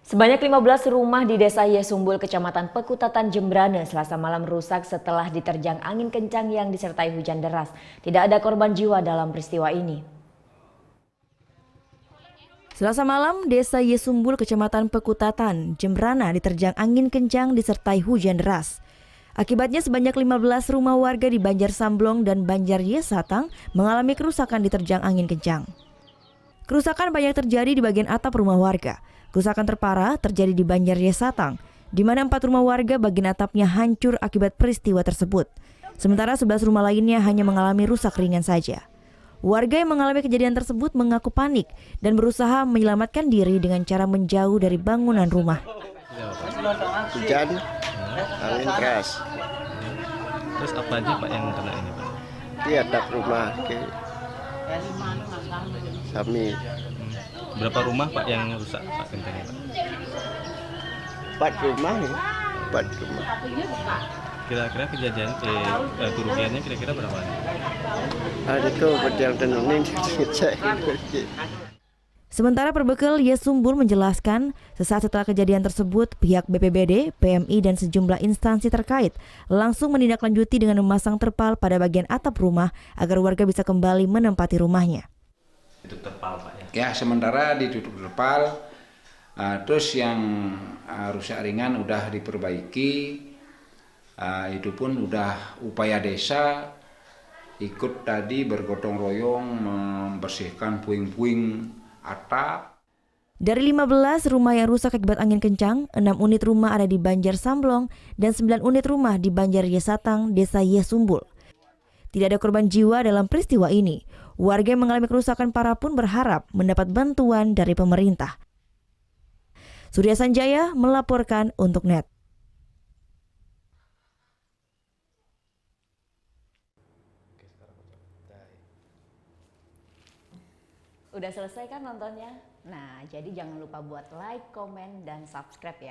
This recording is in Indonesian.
Sebanyak 15 rumah di Desa Yesumbul, Kecamatan Pekutatan, Jembrana, Selasa malam rusak setelah diterjang angin kencang yang disertai hujan deras. Tidak ada korban jiwa dalam peristiwa ini. Selasa malam, Desa Yesumbul, Kecamatan Pekutatan, Jembrana diterjang angin kencang disertai hujan deras. Akibatnya sebanyak 15 rumah warga di Banjar Samblong dan Banjar Yesatang mengalami kerusakan diterjang angin kencang. Kerusakan banyak terjadi di bagian atap rumah warga. Kerusakan terparah terjadi di Banjar Yesatang, di mana 4 rumah warga bagian atapnya hancur akibat peristiwa tersebut. Sementara 11 rumah lainnya hanya mengalami rusak ringan saja. Warga yang mengalami kejadian tersebut mengaku panik dan berusaha menyelamatkan diri dengan cara menjauh dari bangunan rumah. Hujan, angin keras. Terus apa aja Pak yang kena ini Pak? Di atap rumah, Sami. Berapa rumah Pak yang rusak Pak gentengnya Pak? 4 rumah nih, 4 rumah. Kira-kira kejadian kerugiannya kira-kira berapa? Ada tuh berjalan ini. Sementara Perbekal Yesumbul menjelaskan, sesaat setelah kejadian tersebut, pihak BPBD, PMI, dan sejumlah instansi terkait langsung menindaklanjuti dengan memasang terpal pada bagian atap rumah agar warga bisa kembali menempati rumahnya. Itu terpal Pak ya? Ya, sementara ditutup terpal, terus yang rusak ringan udah diperbaiki, itu pun udah upaya desa ikut tadi bergotong royong membersihkan puing-puing atap. Dari 15 rumah yang rusak akibat angin kencang, 6 unit rumah ada di Banjar Samblong dan 9 unit rumah di Banjar Yesatang, Desa Yesumbul. Tidak ada korban jiwa dalam peristiwa ini. Warga yang mengalami kerusakan parah pun berharap mendapat bantuan dari pemerintah. Surya Sanjaya melaporkan untuk NET. Udah selesai kan nontonnya? Nah, jadi jangan lupa buat like, komen, dan subscribe ya.